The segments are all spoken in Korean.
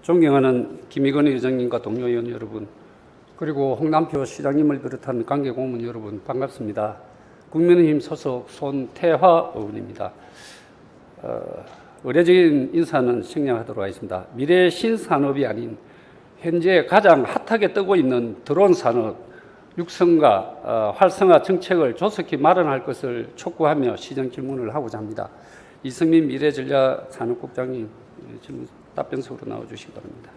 존경하는 김희건 의장님과 동료 의원 여러분, 그리고 홍남표 시장님을 비롯한 관계 공무원 여러분 반갑습니다. 국민의힘 소속 손태화 의원입니다. 의례적인 인사는 생략하도록 하겠습니다. 미래 신산업이 아닌 현재 가장 핫하게 뜨고 있는 드론 산업 육성과 활성화 정책을 조속히 마련할 것을 촉구하며 시정 질문을 하고자 합니다. 이승민 미래전략산업국장님 질문 답변석으로 나와주시기 바랍니다.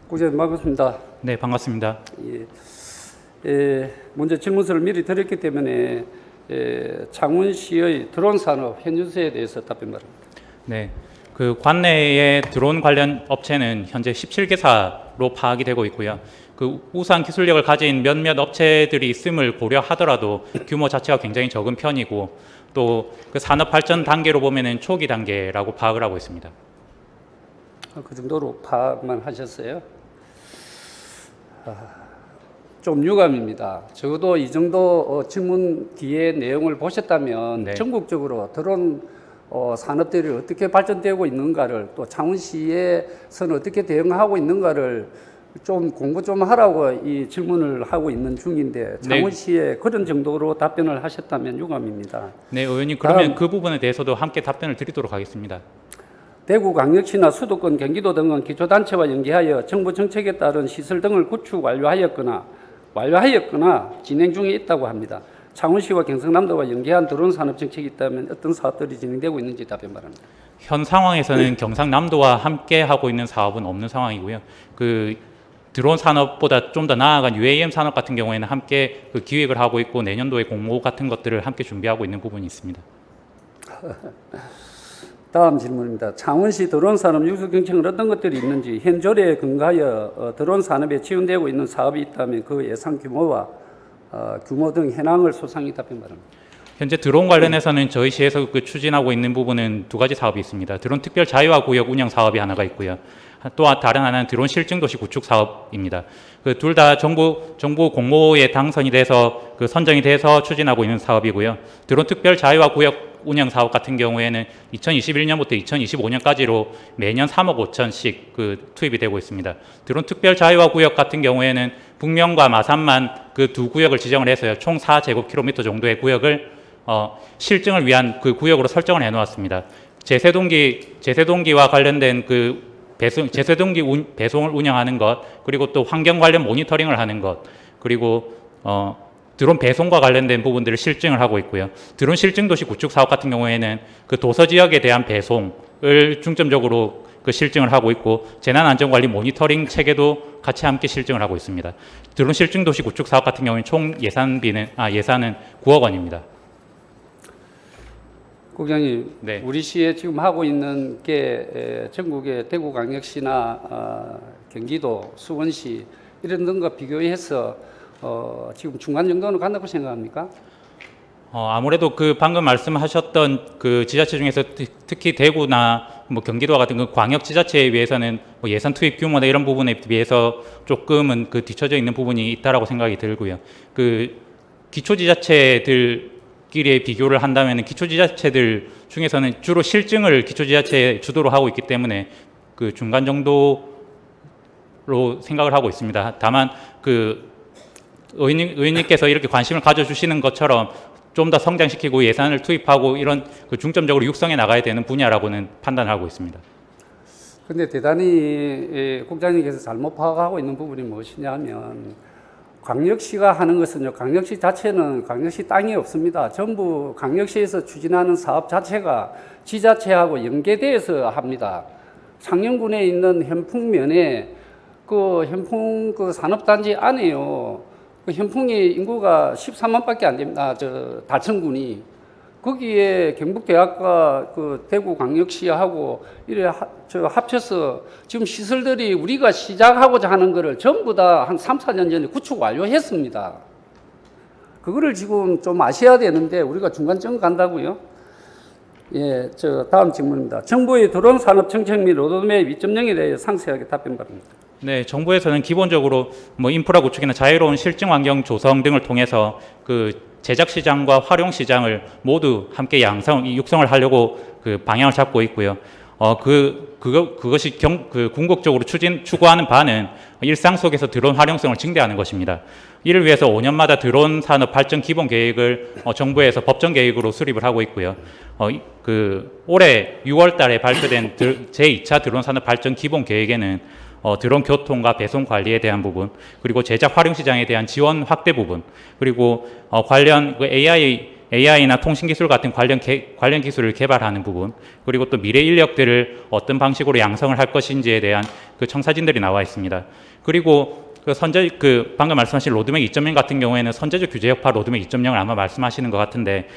국장님 반갑습니다. 네, 반갑습니다. 먼저 질문서를 미리 드렸기 때문에 창원시의 드론 산업 현주세에 대해서 답변 바랍니다. 네, 그 관내의 드론 관련 업체는 현재 17개사로 파악이 되고 있고요. 그 우수한 기술력을 가진 몇몇 업체들이 있음을 고려하더라도 규모 자체가 굉장히 적은 편이고 또 그 산업 발전 단계로 보면은 초기 단계라고 파악을 하고 있습니다. 그 정도로 파악만 하셨어요? 좀 유감입니다. 적어도 이 정도 질문 뒤에 내용을 보셨다면 네. 전국적으로 드론 산업들이 어떻게 발전되고 있는가를, 또 창원시에서는 어떻게 대응하고 있는가를 좀 공부 좀 하라고 이 질문을 하고 있는 중인데, 창원시에 그런 정도로 답변을 하셨다면 유감입니다. 네, 의원님, 그러면 그 부분에 대해서도 함께 답변을 드리도록 하겠습니다. 대구광역시나 수도권, 경기도 등은 기초단체와 연계하여 정부 정책에 따른 시설 등을 구축 완료하였거나 진행 중에 있다고 합니다. 창원시와 경상남도와 연계한 드론 산업 정책이 있다면 어떤 사업들이 진행되고 있는지 답변 바랍니다. 현 상황에서는 경상남도와 함께 하고 있는 사업은 없는 상황이고요. 그 드론 산업보다 좀 더 나아간 UAM 산업 같은 경우에는 함께 그 기획을 하고 있고 내년도에 공모 같은 것들을 함께 준비하고 있는 부분이 있습니다. 다음 질문입니다. 창원시 드론 산업 육성 정책은 어떤 것들이 있는지, 현 조례에 근거하여 드론 산업에 지원되고 있는 사업이 있다면 그 예산 규모와 규모 등 현황을 소상히 답변 바랍니다. 현재 드론 관련해서는 저희 시에서 그 추진하고 있는 부분은 두 가지 사업이 있습니다. 드론 특별 자유화 구역 운영 사업이 하나가 있고요. 또 다른 하나는 드론 실증 도시 구축 사업입니다. 그 둘 다 정부 공모에 당선이 돼서 그 선정이 돼서 추진하고 있는 사업이고요. 드론 특별 자유화 구역 운영 사업 같은 경우에는 2021년부터 2025년까지로 매년 3억 5천씩 그 투입이 되고 있습니다. 드론 특별 자유화 구역 같은 경우에는 북면과 마산만 그 두 구역을 지정을 해서요. 총 4제곱킬로미터 정도의 구역을 실증을 위한 그 구역으로 설정을 해 놓았습니다. 제세동기와 관련된 그 제세동기 배송을 운영하는 것, 그리고 또 환경 관련 모니터링을 하는 것, 그리고 드론 배송과 관련된 부분들을 실증을 하고 있고요. 드론 실증 도시 구축 사업 같은 경우에는 그 도서 지역에 대한 배송을 중점적으로 그 실증을 하고 있고, 재난안전관리 모니터링 체계도 같이 함께 실증을 하고 있습니다. 드론 실증 도시 구축 사업 같은 경우에는 총 예산은 9억 원입니다. 국장님, 네. 우리 시에 지금 하고 있는 게 전국의 대구광역시나 경기도, 수원시 이런 등과 비교해서 지금 중간 정도는 간다고 생각합니까? 아무래도 그 방금 말씀하셨던 그 지자체 중에서 특히 대구나 뭐 경기도와 같은 그 광역 지자체에 비해서는 뭐 예산 투입 규모나 이런 부분에 비해서 조금은 그 뒤처져 있는 부분이 있다라고 생각이 들고요. 그 기초지자체들끼리의 비교를 한다면 기초지자체들 중에서는 주로 실증을 기초지자체 주도로 하고 있기 때문에 그 중간 정도로 생각을 하고 있습니다. 다만 그 의원님께서 이렇게 관심을 가져주시는 것처럼 좀 더 성장시키고 예산을 투입하고 이런 그 중점적으로 육성해 나가야 되는 분야라고는 판단하고 있습니다. 그런데 대단히 국장님께서 잘못 파악하고 있는 부분이 무엇이냐면, 광역시가 하는 것은요, 광역시 자체는 광역시 땅이 없습니다. 전부 광역시에서 추진하는 사업 자체가 지자체하고 연계돼서 합니다. 창녕군에 있는 현풍면에 그 현풍 그 산업단지 안에요. 그 현풍이 인구가 13만밖에 안 됩니다. 달천군이. 거기에 경북대학과 그 대구광역시하고 이래 합쳐서 지금 시설들이 우리가 시작하고자 하는 거를 전부 다 한 3, 4년 전에 구축 완료했습니다. 그거를 지금 좀 아셔야 되는데 우리가 중간점 간다고요? 예, 다음 질문입니다. 정부의 드론 산업 정책 및 로드맵 2.0에 대해 상세하게 답변 바랍니다. 네, 정부에서는 기본적으로 뭐 인프라 구축이나 자유로운 실증 환경 조성 등을 통해서 그 제작 시장과 활용 시장을 모두 함께 육성을 하려고 그 방향을 잡고 있고요. 그것이 궁극적으로 추구하는 바는 일상 속에서 드론 활용성을 증대하는 것입니다. 이를 위해서 5년마다 드론 산업 발전 기본 계획을 정부에서 법정 계획으로 수립을 하고 있고요. 올해 6월 달에 발표된 제2차 드론 산업 발전 기본 계획에는 드론 교통과 배송 관리에 대한 부분, 그리고 제작 활용 시장에 대한 지원 확대 부분, 그리고 관련 AI나 통신기술 같은 관련 기술을 개발하는 부분, 그리고 또 미래 인력들을 어떤 방식으로 양성을 할 것인지에 대한 그 청사진들이 나와 있습니다. 그리고 방금 말씀하신 로드맵 2.0 같은 경우에는 선제적 규제 여파 로드맵 2.0을 아마 말씀하시는 것 같은데,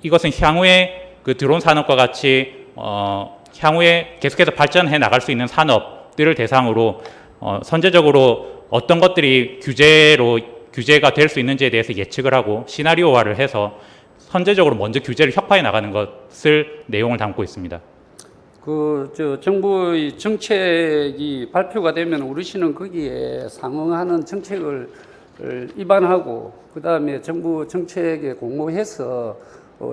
이것은 향후에 그 드론 산업과 같이 향후에 계속해서 발전해 나갈 수 있는 산업들을 대상으로 선제적으로 어떤 것들이 규제가 될 수 있는지에 대해서 예측을 하고 시나리오화를 해서 선제적으로 먼저 규제를 혁파해 나가는 것을 내용을 담고 있습니다. 정부의 정책이 발표가 되면 우리 시는 거기에 상응하는 정책을 입안하고, 그 다음에 정부 정책에 공모해서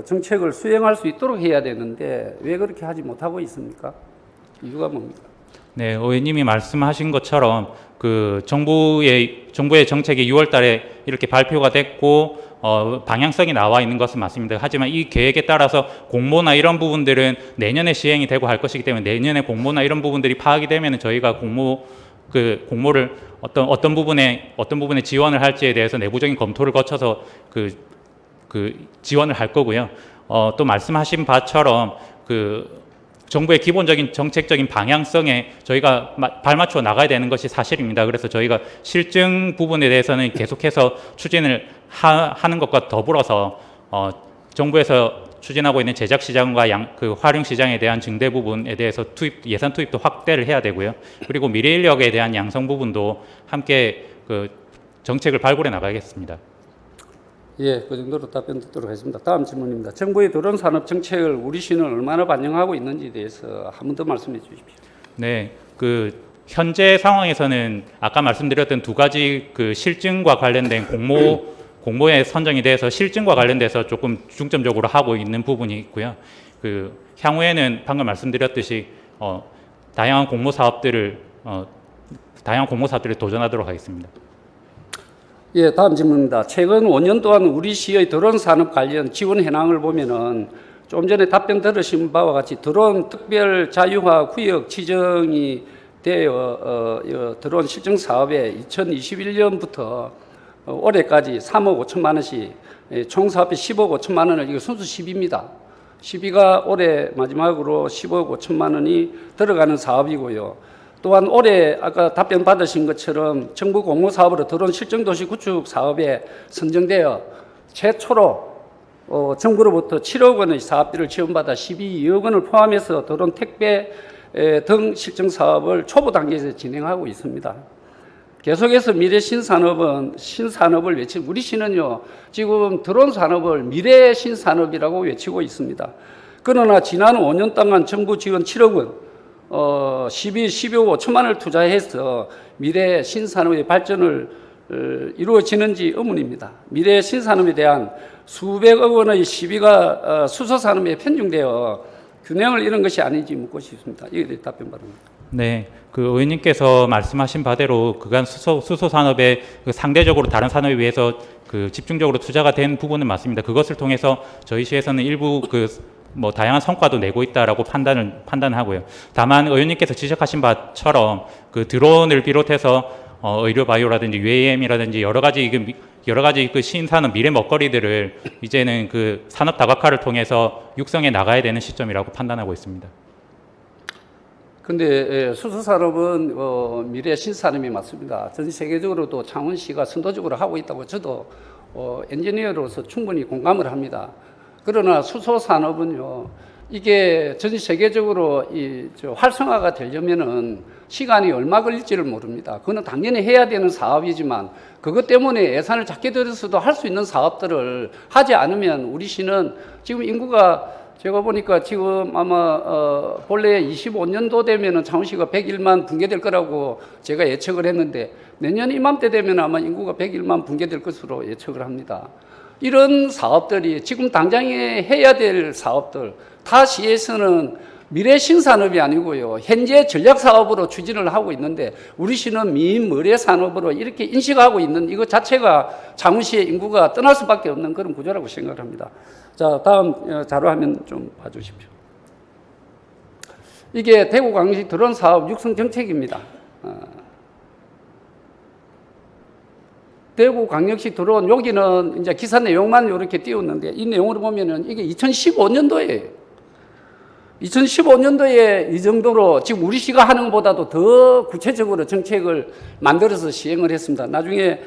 정책을 수행할 수 있도록 해야 되는데 왜 그렇게 하지 못하고 있습니까? 이유가 뭡니까? 네, 의원님이 말씀하신 것처럼 정부의 정책이 6월 달에 이렇게 발표가 됐고 방향성이 나와 있는 것은 맞습니다. 하지만 이 계획에 따라서 공모나 이런 부분들은 내년에 시행이 되고 할 것이기 때문에 내년에 공모나 이런 부분들이 파악이 되면 저희가 공모를 어떤 부분에 지원을 할지에 대해서 내부적인 검토를 거쳐서 지원을 할 거고요. 또 말씀하신 바처럼 정부의 기본적인 정책적인 방향성에 저희가 발맞추어 나가야 되는 것이 사실입니다. 그래서 저희가 실증 부분에 대해서는 계속해서 추진을 하는 것과 더불어서 정부에서 추진하고 있는 제작 시장과 활용 시장에 대한 증대 부분에 대해서 예산 투입도 확대를 해야 되고요. 그리고 미래 인력에 대한 양성 부분도 함께 정책을 발굴해 나가겠습니다. 예, 그 정도로 답변 듣도록 하겠습니다. 다음 질문입니다. 정부의 드론 산업 정책을 우리 시는 얼마나 반영하고 있는지에 대해서 한 번 더 말씀해 주십시오. 네, 현재 상황에서는 아까 말씀드렸던 두 가지 실증과 관련된 공모에 선정이 돼서 실증과 관련돼서 조금 중점적으로 하고 있는 부분이 있고요. 향후에는 방금 말씀드렸듯이 다양한 공모 사업들을 도전하도록 하겠습니다. 예, 다음 질문입니다. 최근 5년 동안 우리 시의 드론 산업 관련 지원 현황을 보면은 좀 전에 답변 들으신 바와 같이 드론 특별 자유화 구역 지정이 되어 드론 실증 사업에 2021년부터 올해까지 3억 5천만 원씩 총 사업비 10억 5천만 원을, 이거 순수 10입니다. 10위가 올해 마지막으로 10억 5천만 원이 들어가는 사업이고요. 또한 올해 아까 답변 받으신 것처럼 정부 공모 사업으로 드론 실증 도시 구축 사업에 선정되어 최초로 정부로부터 7억 원의 사업비를 지원받아 12억 원을 포함해서 드론 택배 등 실증 사업을 초보 단계에서 진행하고 있습니다. 계속해서 미래 신산업을 외치고, 우리 시는요 지금 드론 산업을 미래 신산업이라고 외치고 있습니다. 그러나 지난 5년 동안 정부 지원 7억 원 12억 5천만 원을 투자해서 미래 신산업의 발전을 이루어지는지 의문입니다. 미래 신산업에 대한 수백억 원의 시비가 수소산업에 편중되어 균형을 잃은 것이 아닌지 묻고 싶습니다. 이에 대해 답변 바랍니다. 네, 의원님께서 말씀하신 바대로 그간 수소 산업에 상대적으로 다른 산업에 비해서 집중적으로 투자가 된 부분은 맞습니다. 그것을 통해서 저희 시에서는 일부 다양한 성과도 내고 있다라고 판단하고요. 다만 의원님께서 지적하신 바처럼 드론을 비롯해서 의료 바이오라든지 UAM이라든지 여러 가지 신산업 미래 먹거리들을 이제는 산업 다각화를 통해서 육성해 나가야 되는 시점이라고 판단하고 있습니다. 근데 수소산업은 미래 신산업이 맞습니다. 전 세계적으로도 창원시가 선도적으로 하고 있다고 저도 엔지니어로서 충분히 공감을 합니다. 그러나 수소산업은요, 이게 전 세계적으로 활성화가 되려면은 시간이 얼마 걸릴지를 모릅니다. 그거는 당연히 해야 되는 사업이지만 그것 때문에 예산을 작게 들여서도 할 수 있는 사업들을 하지 않으면 우리 시는 지금 인구가 제가 보니까 지금 아마 본래 25년도 되면은 창원시가 101만 붕괴될 거라고 제가 예측을 했는데 내년 이맘때 되면 아마 인구가 101만 붕괴될 것으로 예측을 합니다. 이런 사업들이 지금 당장에 해야 될 사업들, 타 시에서는 미래 신산업이 아니고요, 현재 전략 사업으로 추진을 하고 있는데 우리 시는 민머래 산업으로 이렇게 인식하고 있는 이것 자체가 창원시의 인구가 떠날 수밖에 없는 그런 구조라고 생각을 합니다. 자, 다음 자료 화면 좀 봐주십시오. 이게 대구 광역시 드론 사업 육성 정책입니다. 대구 광역시 드론, 여기는 이제 기사 내용만 이렇게 띄웠는데 이 내용을 보면은 이게 2015년도에 2015년도에 이 정도로 지금 우리 시가 하는 것보다도 더 구체적으로 정책을 만들어서 시행을 했습니다. 나중에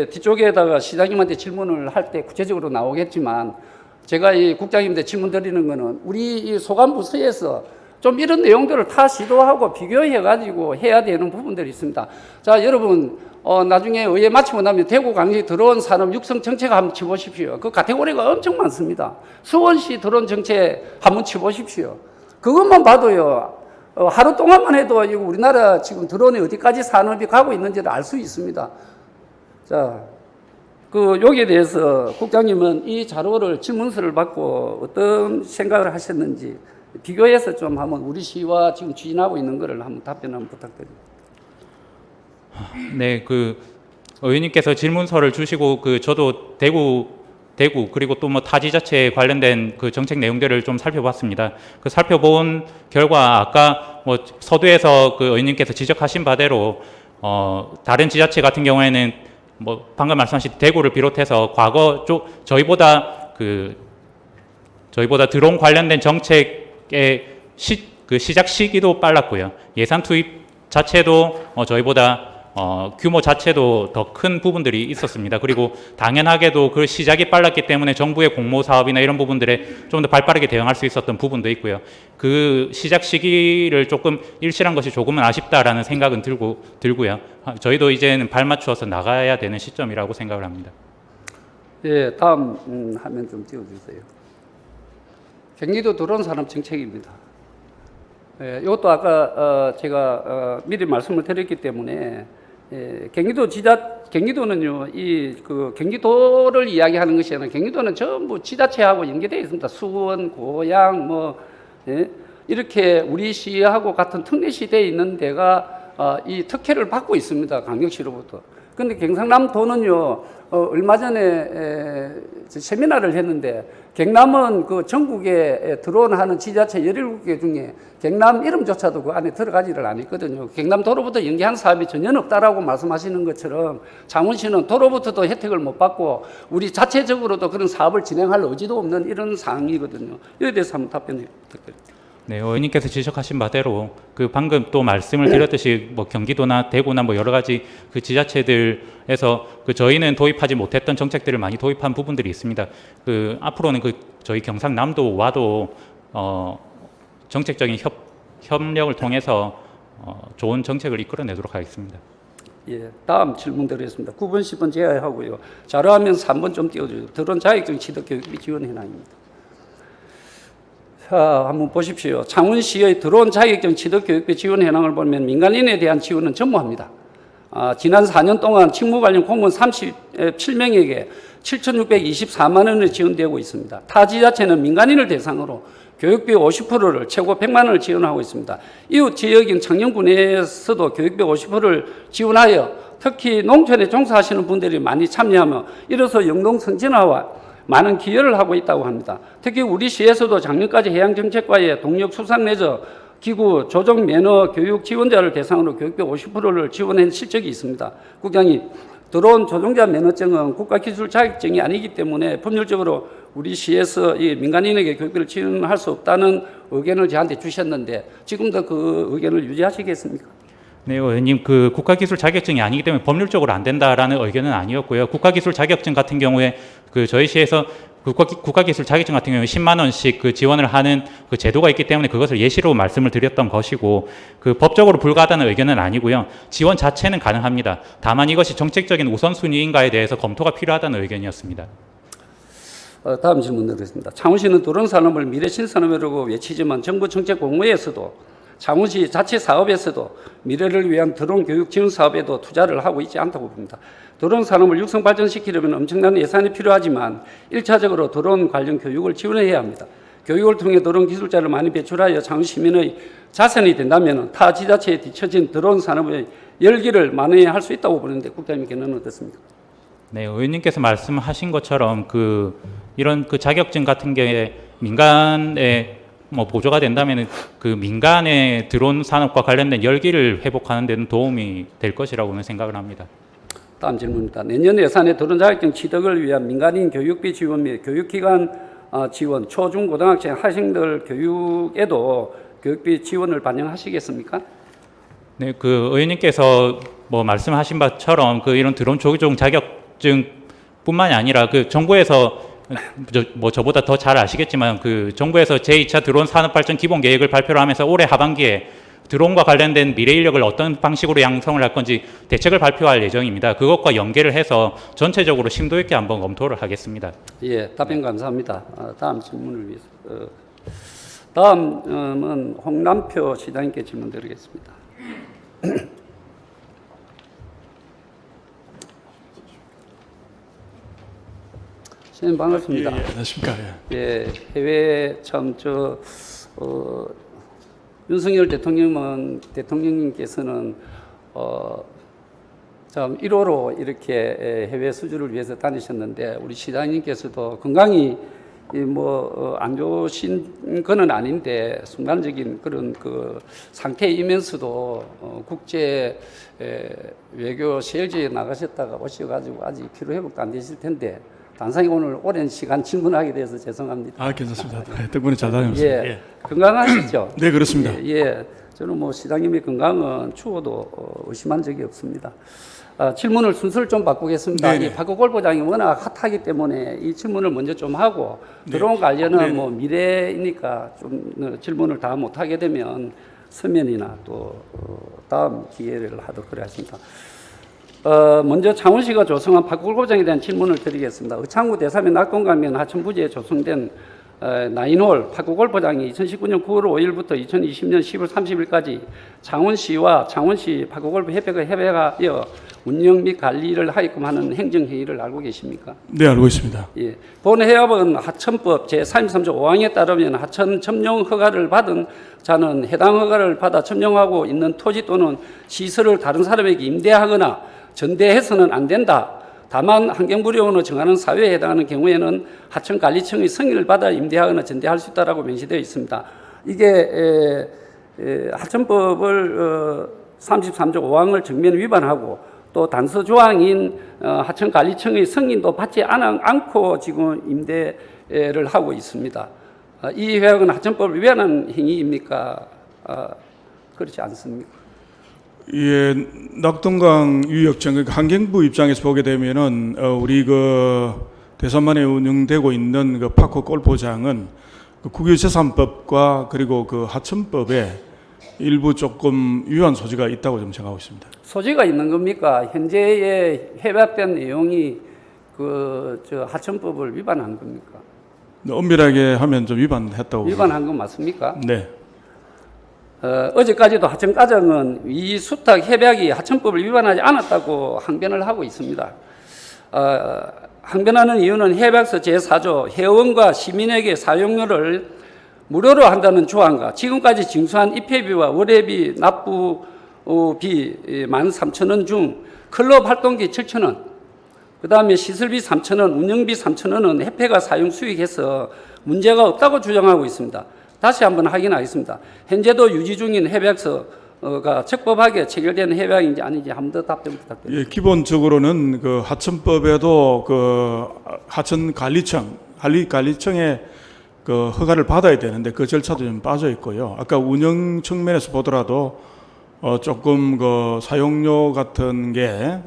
뒤쪽에다가 시장님한테 질문을 할 때 구체적으로 나오겠지만 제가 이 국장님한테 질문 드리는 거는 우리 이 소관부서에서 좀 이런 내용들을 다 시도하고 비교해가지고 해야 되는 부분들이 있습니다. 자, 여러분, 나중에 의회 마치고 나면 대구 광역시 드론 산업 육성 정책 한번 쳐보십시오. 그 카테고리가 엄청 많습니다. 수원시 드론 정책 한번 쳐보십시오. 그것만 봐도요, 하루 동안만 해도 우리나라 지금 드론이 어디까지 산업이 가고 있는지를 알 수 있습니다. 자, 여기에 대해서 국장님은 이 자료를 질문서를 받고 어떤 생각을 하셨는지 비교해서 좀 한번 우리 시와 지금 추진하고 있는 거를 한번 답변 한번 부탁드립니다. 네, 의원님께서 질문서를 주시고 저도 대구 그리고 또 뭐 타지자체에 관련된 그 정책 내용들을 좀 살펴봤습니다. 살펴본 결과 아까 뭐 서두에서 의원님께서 지적하신 바대로 다른 지자체 같은 경우에는 뭐 방금 말씀하신 대구를 비롯해서 과거 저희보다 드론 관련된 정책의 시작 시기도 빨랐고요. 예산 투입 자체도 저희보다 규모 자체도 더 큰 부분들이 있었습니다. 그리고 당연하게도 그 시작이 빨랐기 때문에 정부의 공모 사업이나 이런 부분들에 좀 더 발빠르게 대응할 수 있었던 부분도 있고요. 그 시작 시기를 조금 일실한 것이 조금은 아쉽다라는 생각은 들고요. 저희도 이제는 발맞추어서 나가야 되는 시점이라고 생각을 합니다. 예, 다음 화면 좀 띄워주세요. 경기도 드론 산업 정책입니다. 예, 이것도 아까 제가 미리 말씀을 드렸기 때문에 경기도는요, 경기도를 이야기하는 것이 아니라 경기도는 전부 지자체하고 연계되어 있습니다. 수원, 고양, 이렇게 우리 시하고 같은 특례시대에 있는 데가 이 특혜를 받고 있습니다. 광역시로부터. 근데 경상남도는요, 얼마 전에 세미나를 했는데, 경남은 전국에 드론하는 지자체 17개 중에 경남 이름조차도 그 안에 들어가지를 않았거든요. 경남도로부터 연계한 사업이 전혀 없다라고 말씀하시는 것처럼 창원시는 도로부터도 혜택을 못 받고 우리 자체적으로도 그런 사업을 진행할 의지도 없는 이런 상황이거든요. 이에 대해서 한번 답변해 부탁드립니다. 네, 의원님께서 지적하신 바대로 방금 또 말씀을 드렸듯이 뭐 경기도나 대구나 뭐 여러 가지 지자체들에서 저희는 도입하지 못했던 정책들을 많이 도입한 부분들이 있습니다. 앞으로는 저희 경상남도와도 정책적인 협력을 통해서 좋은 정책을 이끌어내도록 하겠습니다. 예, 다음 질문 드리겠습니다. 9번, 10번 제외하고요. 자료화면 3번 좀 띄워주세요. 드론 자격증 취득 교육비 지원 현황입니다. 자, 한번 보십시오. 창원시의 드론 자격증 취득 교육비 지원 현황을 보면 민간인에 대한 지원은 전무합니다. 지난 4년 동안 직무 관련 공무원 37명에게 7,624만 원이 지원되고 있습니다. 타 지자체는 민간인을 대상으로 교육비 50%를 최고 100만 원을 지원하고 있습니다. 이웃 지역인 창녕군에서도 교육비 50%를 지원하여 특히 농촌에 종사하시는 분들이 많이 참여하며 이로써 영농 선진화와 많은 기여를 하고 있다고 합니다. 특히 우리 시에서도 작년까지 해양정책과의 동력 수상 내저 기구 조정 매너 교육 지원자를 대상으로 교육비 50%를 지원한 실적이 있습니다. 국장님, 드론 조종자 매너증은 국가기술 자격증이 아니기 때문에 법률적으로 우리 시에서 이 민간인에게 교육비를 지원할 수 없다는 의견을 저한테 주셨는데 지금도 그 의견을 유지하시겠습니까? 네, 의원님, 국가기술 자격증이 아니기 때문에 법률적으로 안 된다라는 의견은 아니었고요. 국가기술 자격증 같은 경우에 저희 시에서 국가기술 자격증 같은 경우에 10만 원씩 지원을 하는 제도가 있기 때문에 그것을 예시로 말씀을 드렸던 것이고 법적으로 불가하다는 의견은 아니고요. 지원 자체는 가능합니다. 다만 이것이 정책적인 우선순위인가에 대해서 검토가 필요하다는 의견이었습니다. 다음 질문 드리겠습니다. 창원시는 드론 산업을 미래 신산업이라고 외치지만 정부 정책 공모에서도 창원시 자체 사업에서도 미래를 위한 드론 교육 지원 사업에도 투자를 하고 있지 않다고 봅니다. 드론 산업을 육성 발전시키려면 엄청난 예산이 필요하지만 1차적으로 드론 관련 교육을 지원해야 합니다. 교육을 통해 드론 기술자를 많이 배출하여 창원 시민의 자산이 된다면 타 지자체에 뒤처진 드론 산업의 열기를 만회할 수 있다고 보는데 국장님 견해는 어떻습니까? 네, 의원님께서 말씀하신 것처럼 이런 자격증 같은 게 민간에 보조가 된다면 그 민간의 드론 산업과 관련된 열기를 회복하는 데는 도움이 될 것이라고는 생각을 합니다. 다음 질문입니다. 내년 예산에 드론 자격증 취득을 위한 민간인 교육비 지원 및 교육기관 지원, 초, 중, 고등학생, 학생들 교육에도 교육비 지원을 반영하시겠습니까? 네, 의원님께서 말씀하신 바처럼 이런 드론 조종 자격증뿐만이 아니라 정부에서 저보다 더 잘 아시겠지만 정부에서 제2차 드론 산업 발전 기본 계획을 발표를 하면서 올해 하반기에 드론과 관련된 미래 인력을 어떤 방식으로 양성을 할 건지 대책을 발표할 예정입니다. 그것과 연계를 해서 전체적으로 심도 있게 한번 검토를 하겠습니다. 예, 답변 감사합니다. 다음 질문을 위해서. 다음은 홍남표 시장님께 질문 드리겠습니다. 선생님 반갑습니다. 예, 안녕하십니까. 예, 해외 윤석열 대통령님께서는 참 1호로 이렇게 해외 수주를 위해서 다니셨는데 우리 시장님께서도 건강이 안 좋으신 건 아닌데 순간적인 그런 상태이면서도 국제 외교 세일지에 나가셨다가 오셔가지고 아직 피로 회복도 안 되실 텐데 단상에 오늘 오랜 시간 질문하게 돼서 죄송합니다. 괜찮습니다. 덕분에 잘 다녀왔습니다. 예, 건강하시죠? 네, 그렇습니다. 예, 저는 시장님의 건강은 추워도 의심한 적이 없습니다. 질문을 순서를 좀 바꾸겠습니다. 이 박구 골프장이 워낙 핫하기 때문에 이 질문을 먼저 좀 하고 드론 관련은 미래이니까 좀 질문을 다 못하게 되면 서면이나 또 다음 기회를 하도록 그래 하십니다. 먼저 창원시가 조성한 박굴고장에 대한 질문을 드리겠습니다. 의창구 대삼의 낙동강변 하천부지에 조성된 9홀 파크골프장이 2019년 9월 5일부터 2020년 10월 30일까지 창원시와 창원시 파크골프 협회가 협약하여 운영 및 관리를 하게끔 하는 행정회의를 알고 계십니까? 네, 알고 있습니다. 예. 본 해협은 하천법 제33조 5항에 따르면 하천 점용 허가를 받은 자는 해당 허가를 받아 점용하고 있는 토지 또는 시설을 다른 사람에게 임대하거나 전대해서는 안 된다. 다만 환경부령으로 정하는 사회에 해당하는 경우에는 하천관리청의 승인을 받아 임대하거나 전대할 수 있다라고 명시되어 있습니다. 이게 하천법을 33조 5항을 정면 위반하고 또 단서 조항인 하천관리청의 승인도 받지 않고 지금 임대를 하고 있습니다. 이 회학은 하천법을 위반한 행위입니까? 그렇지 않습니까? 예, 낙동강 유역장, 그러니까 환경부 입장에서 보게 되면은 우리 대산만에 운영되고 있는 파크 골프장은 국유재산법과 그리고 하천법에 일부 조금 위반 소지가 있다고 좀 생각하고 있습니다. 소지가 있는 겁니까? 현재의 협약된 내용이 하천법을 위반한 겁니까? 엄밀하게 하면 좀 위반했다고. 위반한 건 맞습니까? 네. 어제까지도 하천가정은 이 수탁 협약이 하천법을 위반하지 않았다고 항변을 하고 있습니다. 항변하는 이유는 협약서 제4조 회원과 시민에게 사용료를 무료로 한다는 조항과 지금까지 징수한 입회비와 월회비, 납부비 13,000원 중 클럽 활동비 7,000원, 그 다음에 시설비 3,000원, 운영비 3,000원은 협회가 사용 수익해서 문제가 없다고 주장하고 있습니다. 다시 한번 확인하겠습니다. 현재도 유지 중인 협약서가 적법하게 체결된 협약인지 아닌지 한 번 더 답변 부탁드립니다. 예, 기본적으로는 하천법에도 하천관리청의 허가를 받아야 되는데 그 절차도 좀 빠져 있고요. 아까 운영 측면에서 보더라도 조금 사용료 같은 게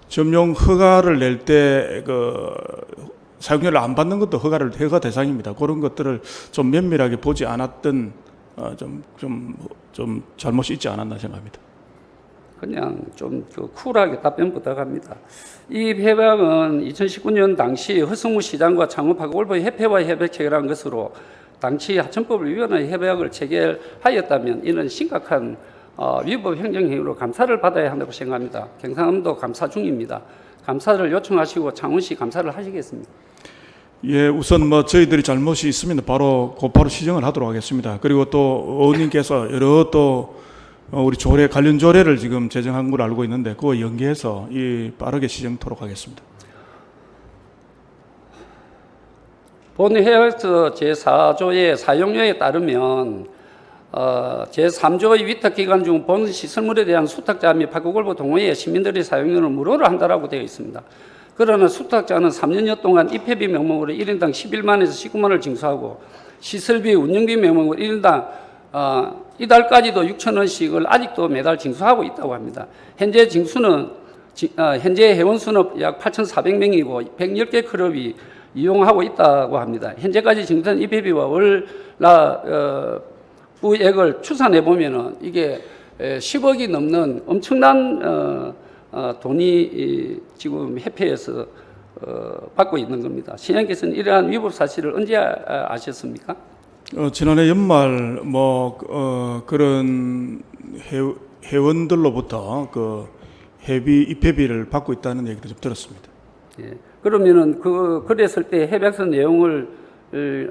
점용 허가를 낼 때 사용료를 안 받는 것도 허가 대상입니다. 그런 것들을 좀 면밀하게 보지 않았던 좀 잘못이 있지 않았나 생각합니다. 그냥 좀 쿨하게 답변 부탁합니다. 이 협약은 2019년 당시 허승우 시장과 창원 파크골프 협회와 협약 체결한 것으로 당시 하천법을 위반한 협약을 체결하였다면 이는 심각한 위법 행정행위로 감사를 받아야 한다고 생각합니다. 경상남도 감사 중입니다. 감사를 요청하시고 창원시 감사를 하시겠습니까? 예, 우선 뭐 저희들이 잘못이 있으면 곧바로 시정을 하도록 하겠습니다. 그리고 또 의원님께서 여러 또 우리 조례 관련 조례를 지금 제정한 걸로 알고 있는데 그거 연계해서 빠르게 시정토록 하겠습니다. 본 해역서 제4조의 사용료에 따르면 제3조의 위탁기간 중 본 시설물에 대한 수탁자 및 파크골프 동호회 시민들의 사용료를 무료로 한다라고 되어 있습니다. 그러나 수탁자는 3년여 동안 입회비 명목으로 1인당 11만에서 19만을 징수하고 시설비, 운영비 명목으로 1인당 이달까지도 6,000원씩을 아직도 매달 징수하고 있다고 합니다. 현재 현재 회원수는 약 8,400명이고 110개 클럽이 이용하고 있다고 합니다. 현재까지 징수된 입회비와 부액을 추산해 보면은 이게 10억이 넘는 엄청난 돈이 지금 협회에서 받고 있는 겁니다. 시장님께서는 이러한 위법 사실을 언제 아셨습니까? 지난해 연말 그런 회원들로부터 그 입회비를 받고 있다는 얘기도 좀 들었습니다. 예. 그러면은 그랬을 때 협약서 내용을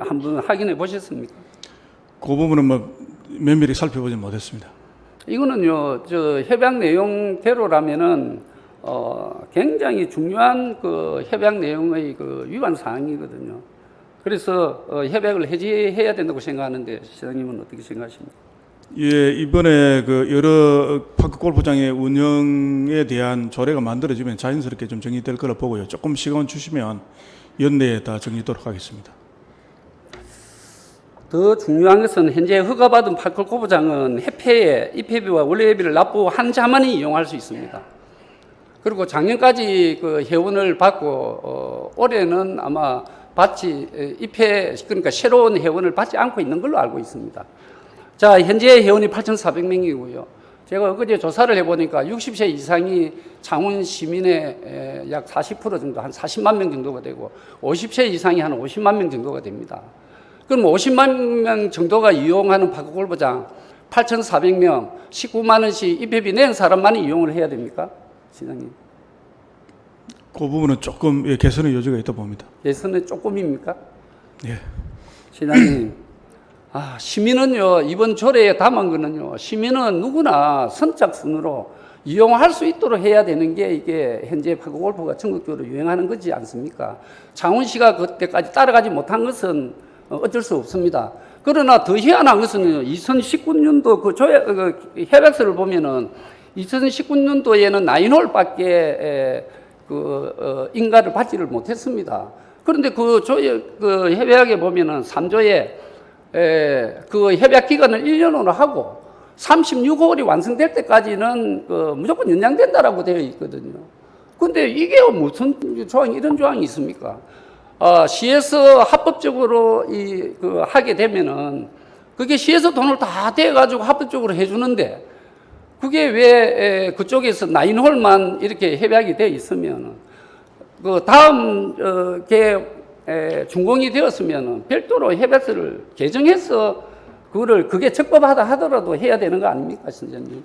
한번 확인해 보셨습니까? 그 부분은 면밀히 살펴보지 못했습니다. 이거는요, 협약 내용대로라면은 굉장히 중요한 그 협약 내용의 그 위반 사항이거든요. 그래서 협약을 해지해야 된다고 생각하는데 시장님은 어떻게 생각하십니까? 예, 이번에 그 여러 파크 골프장의 운영에 대한 조례가 만들어지면 자연스럽게 좀 정리될 거라 보고요. 조금 시간 주시면 연내에 다 정리하도록 하겠습니다. 더 중요한 것은 현재 허가받은 파크 골프장은 협회에 입회비와 원래비를 납부한 자만이 이용할 수 있습니다. 그리고 작년까지 그 회원을 받고 올해는 아마 그러니까 새로운 회원을 받지 않고 있는 걸로 알고 있습니다. 자, 현재 회원이 8,400명이고요. 제가 엊그제 조사를 해보니까 60세 이상이 창원 시민의 약 40% 정도, 한 40만 명 정도가 되고 50세 이상이 한 50만 명 정도가 됩니다. 그럼 50만 명 정도가 이용하는 파크골프장 8,400명, 19만 원씩 입회비 낸 사람만이 이용을 해야 됩니까? 시장님. 그 부분은 조금 개선의 여지가 있다 봅니다. 예선은 조금입니까? 예. 시장님. 시민은요, 이번 조례에 담은 거는요, 시민은 누구나 선착순으로 이용할 수 있도록 해야 되는 게 이게 현재 파크골프가 전국적으로 유행하는 거지 않습니까? 창원시가 그때까지 따라가지 못한 것은 어쩔 수 없습니다. 그러나 더 희한한 것은 2019년도 그 협약서를 보면은 2019년도에는 9홀밖에 인가를 받지를 못했습니다. 그런데 그 협약에 보면은 3조에 그 협약 기간을 1년으로 하고 36홀이 완성될 때까지는 무조건 연장된다라고 되어 있거든요. 근데 이게 무슨 조항이 이런 조항이 있습니까? 시에서 합법적으로 하게 되면은 그게 시에서 돈을 다 대가지고 합법적으로 해주는데 그게 왜 그쪽에서 9홀만 이렇게 협약이 돼 있으면은 그 다음 준공이 되었으면은 별도로 협약서를 개정해서 그게 적법하다 하더라도 해야 되는 거 아닙니까, 선생님?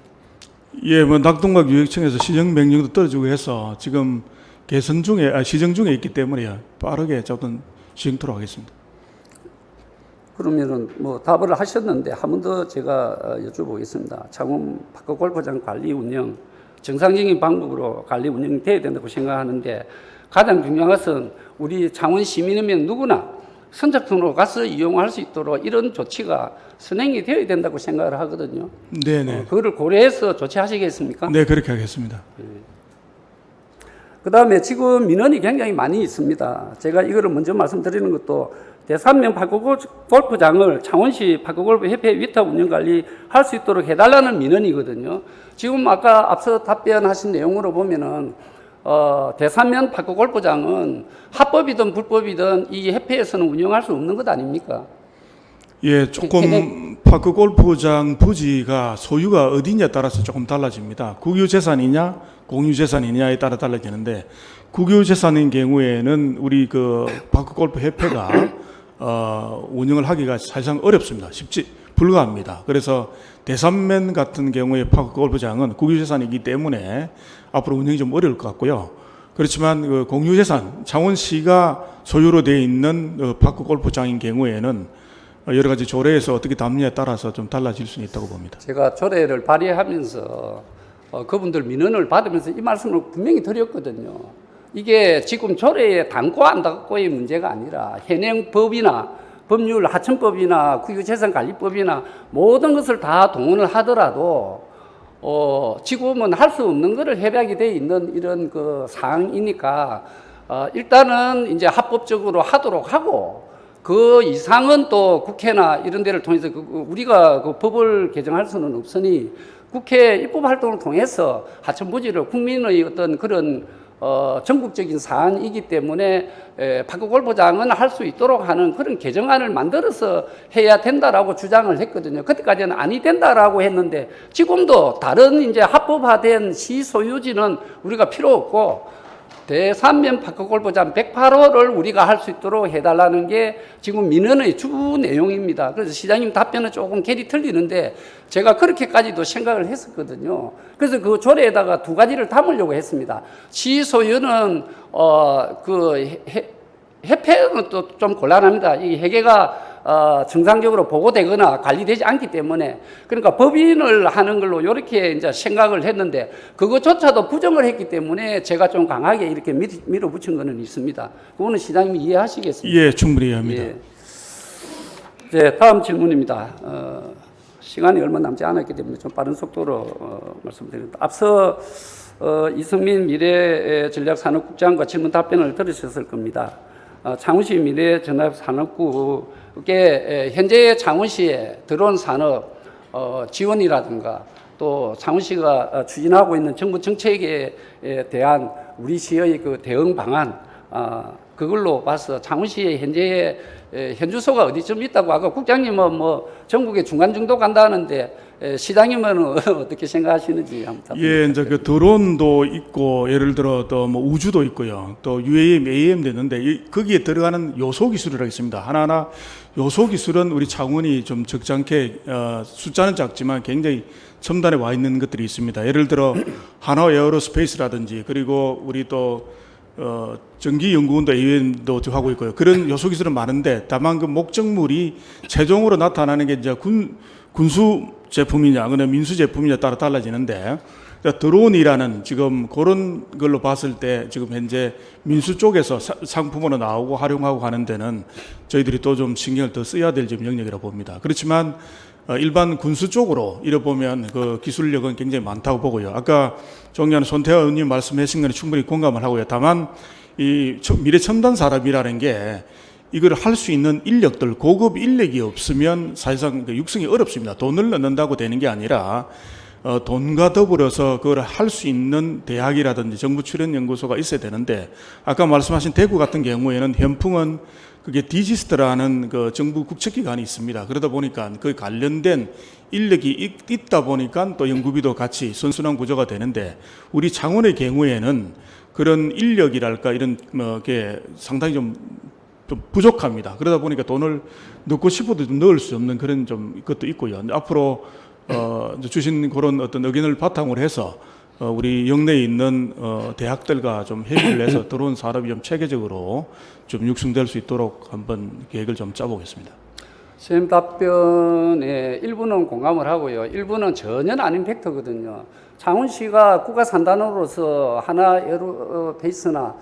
예, 낙동강 유역청에서 시정 명령도 떨어지고 해서 지금 개선 중에 시정 중에 있기 때문에 빠르게 조금 시행토록 하겠습니다. 그러면은 답을 하셨는데 한 번 더 제가 여쭤보겠습니다. 창원 파크골프장 관리 운영 정상적인 방법으로 관리 운영이 돼야 된다고 생각하는데 가장 중요한 것은 우리 창원 시민이면 누구나 선착순으로 가서 이용할 수 있도록 이런 조치가 선행이 되어야 된다고 생각을 하거든요. 네네. 그거를 고려해서 조치하시겠습니까? 네, 그렇게 하겠습니다. 그 다음에 지금 민원이 굉장히 많이 있습니다. 제가 이거를 먼저 말씀드리는 것도 대산면 파크골프장을 창원시 파크골프협회 위탁 운영관리 할 수 있도록 해달라는 민원이거든요. 지금 아까 앞서 답변하신 내용으로 보면은 대산면 파크골프장은 합법이든 불법이든 이 협회에서는 운영할 수 없는 것 아닙니까? 예, 조금 파크 골프장 부지가 소유가 어디냐에 따라서 조금 달라집니다. 국유재산이냐, 공유재산이냐에 따라 달라지는데 국유재산인 경우에는 우리 그 파크 골프 협회가 운영을 하기가 사실상 어렵습니다. 쉽지 불가합니다. 그래서 대산면 같은 경우에 파크 골프장은 국유재산이기 때문에 앞으로 운영이 좀 어려울 것 같고요. 그렇지만 그 공유재산, 창원시가 소유로 되어 있는 파크 골프장인 경우에는 여러 가지 조례에서 어떻게 담느냐에 따라서 좀 달라질 수는 있다고 봅니다. 제가 조례를 발의하면서 그분들 민원을 받으면서 이 말씀을 분명히 드렸거든요. 이게 지금 조례에 담고 안 담고의 문제가 아니라 현행 법이나 법률, 하천법이나 국유재산관리법이나 모든 것을 다 동원을 하더라도 지금은 할 수 없는 것을 협약이 되어 있는 이런 그 사항이니까 일단은 이제 합법적으로 하도록 하고 그 이상은 또 국회나 이런 데를 통해서 우리가 그 법을 개정할 수는 없으니 국회 입법 활동을 통해서 하천 부지를 국민의 어떤 그런 전국적인 사안이기 때문에 파크 골프장은 할 수 있도록 하는 그런 개정안을 만들어서 해야 된다라고 주장을 했거든요. 그때까지는 아니 된다라고 했는데 지금도 다른 이제 합법화된 시 소유지는 우리가 필요 없고 대산면 파크 골프장 108호를 우리가 할 수 있도록 해달라는 게 지금 민원의 주 내용입니다. 그래서 시장님 답변은 조금 결이 틀리는데 제가 그렇게까지도 생각을 했었거든요. 그래서 그 조례에다가 두 가지를 담으려고 했습니다. 시 소유는 해패는 또 좀 곤란합니다. 이 해계가 정상적으로 보고되거나 관리되지 않기 때문에 그러니까 법인을 하는 걸로 이렇게 이제 생각을 했는데 그것조차도 부정을 했기 때문에 제가 좀 강하게 이렇게 밀어붙인 거는 있습니다. 그거는 시장님이 이해하시겠습니까? 예, 충분히 이해합니다. 예. 이제 다음 질문입니다. 시간이 얼마 남지 않았기 때문에 좀 빠른 속도로 말씀드립니다. 앞서 이승민 미래전략산업국장과 질문 답변을 들으셨을 겁니다. 창원시 미래전략산업국에 현재 창원시에 들어온 산업 지원이라든가 또 창원시가 추진하고 있는 정부 정책에 대한 우리 시의 그 대응 방안 그걸로 봐서 창원시의 현재의 현주소가 어디쯤 있다고 아까 국장님은 뭐 전국에 중간 정도 간다는데 시장님은 어떻게 생각하시는지 한번 예, 이제 그 드론도 있고 예를 들어 또 뭐 우주도 있고요. 또 UAM, AM도 있는데 거기에 들어가는 요소 기술이라고 있습니다. 하나하나 요소 기술은 우리 창원이 좀 적잖게 숫자는 작지만 굉장히 첨단에 와 있는 것들이 있습니다. 예를 들어 한화 에어로스페이스라든지 그리고 우리 또 전기연구원도 AM도 하고 있고요. 그런 요소 기술은 많은데 다만 그 목적물이 최종으로 나타나는 게 이제 군수 제품이냐, 그냥 민수 제품이냐 따라 달라지는데, 드론이라는 지금 그런 걸로 봤을 때 지금 현재 민수 쪽에서 상품으로 나오고 활용하고 하는 데는 저희들이 또 좀 신경을 더 써야 될 좀 영역이라고 봅니다. 그렇지만 일반 군수 쪽으로 이래 보면 그 기술력은 굉장히 많다고 보고요. 아까 존경하는 손태화 의원님 말씀하신 거는 충분히 공감을 하고요. 다만 이 미래 첨단 산업이라는 게 이걸 할 수 있는 인력들, 고급 인력이 없으면 사실상 육성이 어렵습니다. 돈을 넣는다고 되는 게 아니라 돈과 더불어서 그걸 할 수 있는 대학이라든지 정부 출연 연구소가 있어야 되는데 아까 말씀하신 대구 같은 경우에는 현풍은 그게 디지스트라는 그 정부 국책기관이 있습니다. 그러다 보니까 그 관련된 인력이 있다 보니까 또 연구비도 같이 선순환 구조가 되는데 우리 창원의 경우에는 그런 인력이랄까 이런 게 상당히 좀 부족합니다. 그러다 보니까 돈을 넣고 싶어도 좀 넣을 수 없는 그런 좀 것도 있고요. 앞으로 주신 그런 어떤 의견을 바탕으로 해서 우리 영내에 있는 대학들과 좀 협의를 해서 들어온 산업이 좀 체계적으로 좀 육성될 수 있도록 한번 계획을 좀 짜보겠습니다. 선생님 답변에 일부는 공감을 하고요. 일부는 전혀 아닌 팩트거든요. 창원시가 국가 산단으로서 하나 에어로베이스나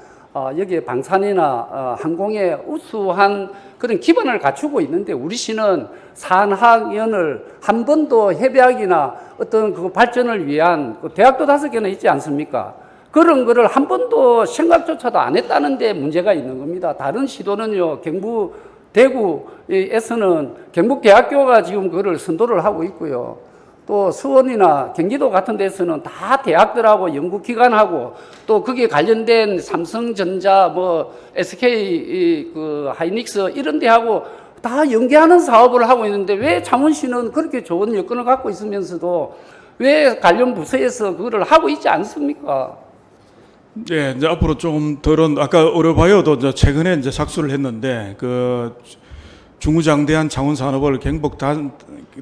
여기에 방산이나 항공에 우수한 그런 기반을 갖추고 있는데 우리 시는 산학연을 한 번도 협약이나 어떤 그 발전을 위한 대학도 5개나 있지 않습니까? 그런 거를 한 번도 생각조차도 안 했다는 데 문제가 있는 겁니다. 다른 시도는요, 경북, 대구에서는 경북대학교가 지금 그거를 선도를 하고 있고요. 또 수원이나 경기도 같은 데서는 다 대학들하고 연구기관하고 또 거기에 관련된 삼성전자, 뭐 SK 그 하이닉스 이런 데하고 다 연계하는 사업을 하고 있는데 왜 창원시는 그렇게 좋은 여건을 갖고 있으면서도 왜 관련 부서에서 그거를 하고 있지 않습니까? 네, 이제 앞으로 좀 덜은 아까 어려바이오도 이제 최근에 이제 착수를 했는데 그 중구장대한 창원 산업을 경북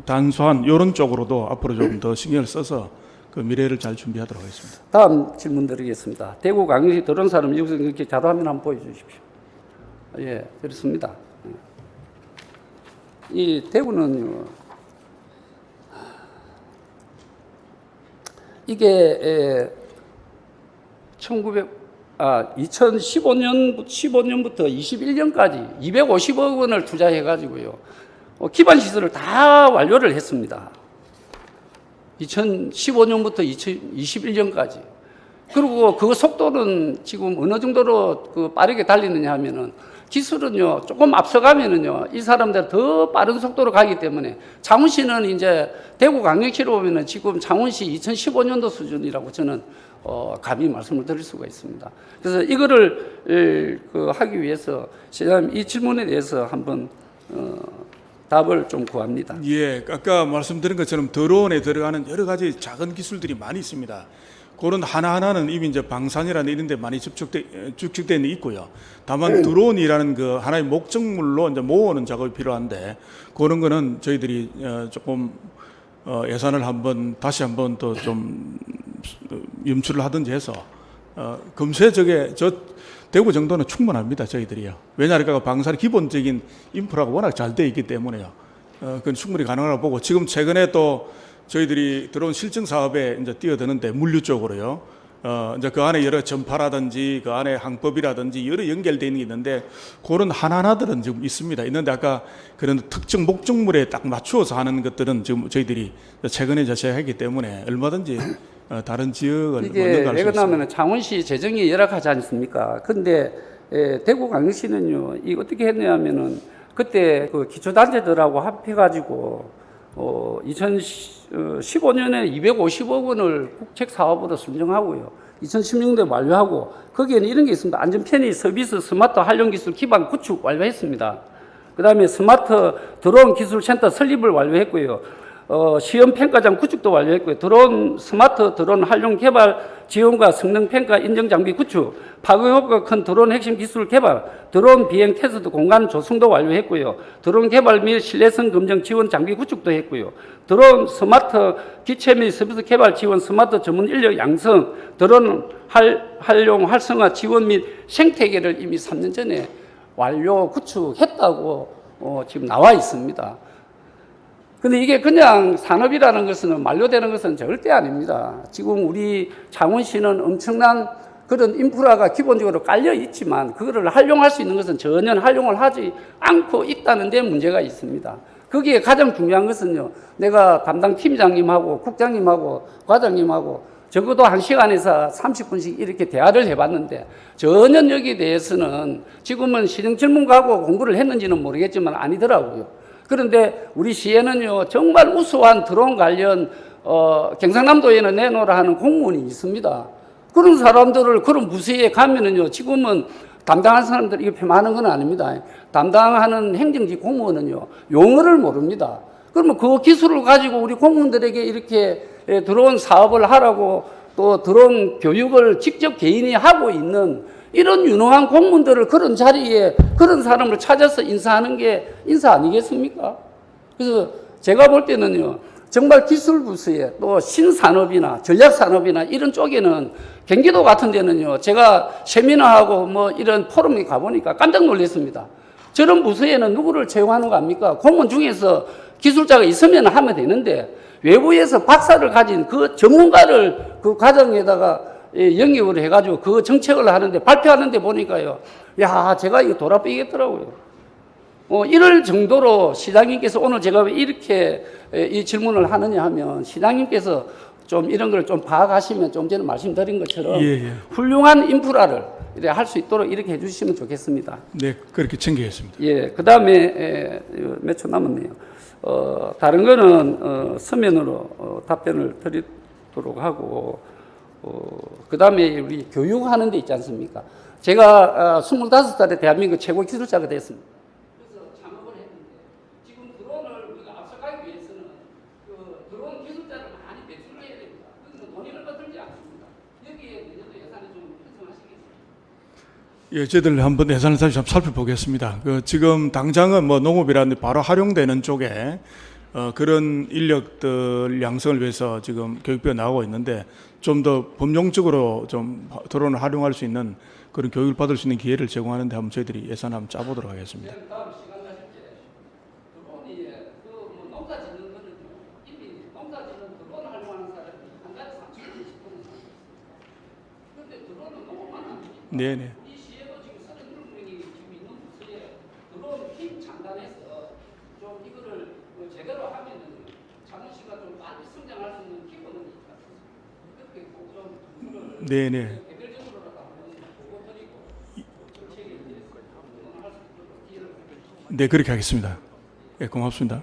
단소한 이런 쪽으로도 앞으로 좀 더 신경을 써서 그 미래를 잘 준비하도록 하겠습니다. 다음 질문 드리겠습니다. 대구 광역시 드론 산업 여기서 이렇게 자료화면 한번 보여주십시오. 예, 그렇습니다. 이 대구는요, 이게 2015년부터 21년까지 250억 원을 투자해가지고요, 기반 시설을 다 완료를 했습니다. 2015년부터 2021년까지. 그리고 그 속도는 지금 어느 정도로 빠르게 달리느냐 하면은, 기술은요, 조금 앞서가면은요, 이 사람들 더 빠른 속도로 가기 때문에, 창원시는 이제 대구 광역시로 보면은 지금 창원시 2015년도 수준이라고 저는 감히 말씀을 드릴 수가 있습니다. 그래서 이거를 하기 위해서 시장님 이 질문에 대해서 한번 답을 좀 구합니다. 예, 아까 말씀드린 것처럼 드론에 들어가는 여러 가지 작은 기술들이 많이 있습니다. 그런 하나하나는 이미 이제 방산이라는 이런 데 많이 축적되어 있고요. 다만 드론이라는 그 하나의 목적물로 이제 모으는 작업이 필요한데, 그런 거는 저희들이 조금 예산을 다시 한번 또 좀 염출을 하든지 해서 금세 저 대구 정도는 충분합니다, 저희들이요. 왜냐하니까 방산의 기본적인 인프라가 워낙 잘 돼 있기 때문에요. 그건 충분히 가능하다고 보고, 지금 최근에 또 저희들이 드론 실증 사업에 이제 뛰어드는데, 물류 쪽으로요. 이제 그 안에 여러 전파라든지 그 안에 항법이라든지 여러 연결되어 있는 게 있는데, 그런 하나하나들은 지금 있습니다. 있는데 아까 그런 특정 목적물에 딱 맞추어서 하는 것들은 지금 저희들이 최근에 제시했기 때문에 얼마든지 다른 지역을 이게 왜 그러냐면 창원시 재정이 열악하지 않습니까? 근데 대구광역시는요, 이 어떻게 했냐면은 그때 그 기초단체들하고 합해가지고 2015년에 250억 원을 국책 사업으로 선정하고요, 2016년에 완료하고, 거기에는 이런 게 있습니다. 안전 편의 서비스 스마트 활용 기술 기반 구축 완료했습니다. 그 다음에 스마트 드론 기술 센터 설립을 완료했고요. 시험 평가장 구축도 완료했고요. 스마트 드론 활용 개발 지원과 성능 평가 인증 장비 구축, 파급효과 큰 드론 핵심 기술 개발, 드론 비행 테스트 공간 조성도 완료했고요. 드론 개발 및 신뢰성 검증 지원 장비 구축도 했고요. 드론 스마트 기체 및 서비스 개발 지원, 스마트 전문 인력 양성, 드론 활용 활성화 지원 및 생태계를 이미 3년 전에 완료 구축했다고 지금 나와 있습니다. 근데 이게 그냥 산업이라는 것은 만료되는 것은 절대 아닙니다. 지금 우리 창원시는 엄청난 그런 인프라가 기본적으로 깔려 있지만, 그거를 활용할 수 있는 것은 전혀 활용을 하지 않고 있다는 데 문제가 있습니다. 거기에 가장 중요한 것은요, 내가 담당 팀장님하고 국장님하고 과장님하고 적어도 1시간에서 30분씩 이렇게 대화를 해봤는데, 전혀 여기에 대해서는 지금은 시정 전문가하고 공부를 했는지는 모르겠지만 아니더라고요. 그런데 우리 시에는요, 정말 우수한 드론 관련 경상남도에는 내놓으라 하는 공무원이 있습니다. 그런 사람들을 그런 부서에 가면은요, 지금은 담당하는 사람들이 이게 폄하하는 건 아닙니다. 담당하는 행정직 공무원은요, 용어를 모릅니다. 그러면 그 기술을 가지고 우리 공무원들에게 이렇게 드론 사업을 하라고, 또 드론 교육을 직접 개인이 하고 있는 이런 유능한 공무원들을 그런 자리에 그런 사람을 찾아서 인사하는 게 인사 아니겠습니까? 그래서 제가 볼 때는요, 정말 기술부서에 또 신산업이나 전략산업이나 이런 쪽에는, 경기도 같은 데는요, 제가 세미나하고 뭐 이런 포럼에 가보니까 깜짝 놀랐습니다. 저런 부서에는 누구를 채용하는 거 아닙니까? 공무원 중에서 기술자가 있으면 하면 되는데, 외부에서 박사를 가진 그 전문가를 그 과정에다가 영입을 해가지고 그 정책을 하는데, 발표하는데 보니까요, 야, 제가 이거 돌아삐겠더라고요. 이럴 정도로 시장님께서, 오늘 제가 왜 이렇게 이 질문을 하느냐 하면, 시장님께서 좀 이런 걸 좀 파악하시면 좀 전에 말씀드린 것처럼 훌륭한 인프라를 할 수 있도록 이렇게 해주시면 좋겠습니다. 네, 그렇게 챙기겠습니다. 예, 그 다음에 몇 초 남았네요. 다른 거는 서면으로 답변을 드리도록 하고, 그 다음에 우리 교육하는 데 있지 않습니까? 제가 25살에 대한민국 최고 기술자가 됐습니다. 그래서 창업을 했는데, 지금 드론을 우리가 앞서가기 위해서는 그 드론 기술자를 많이 배출을 해야 됩니다. 그래서 돈이 얼마 들지 않습니다. 여기에 내년도 예산을 좀 편성하시겠습니다. 예, 저희들 한번 예산을 다시 좀 살펴보겠습니다. 지금 당장은 뭐 농업이라는 바로 활용되는 쪽에 그런 인력들 양성을 위해서 지금 교육비가 나오고 있는데 좀 더 범용적으로 좀 드론을 활용할 수 있는 그런 교육을 받을 수 있는 기회를 제공하는데 한번 저희들이 예산 한번 짜보도록 하겠습니다. 다음 시간 가실 때 드론이 그뭐 농사 짓는 거는 이미 농사 짓는 드론 활용하는 사람이 한 달에 3,000원씩 버는 사람. 그런데 드론은 농업만 안 되니까. 네네. 이 시에도 지금 36명이 지금 있는 부서에 드론 팀 창단해서 좀 이거를 뭐 제대로 하면은 자문시가 좀 빨리 성장할 수 있는 기본은 있다. 그렇게 꼭좀 네네. 개별적으로라도 한번 보고 드리고 정책에 이제 할 수 있도록 기회를 네, 그렇게 하겠습니다. 예, 고맙습니다.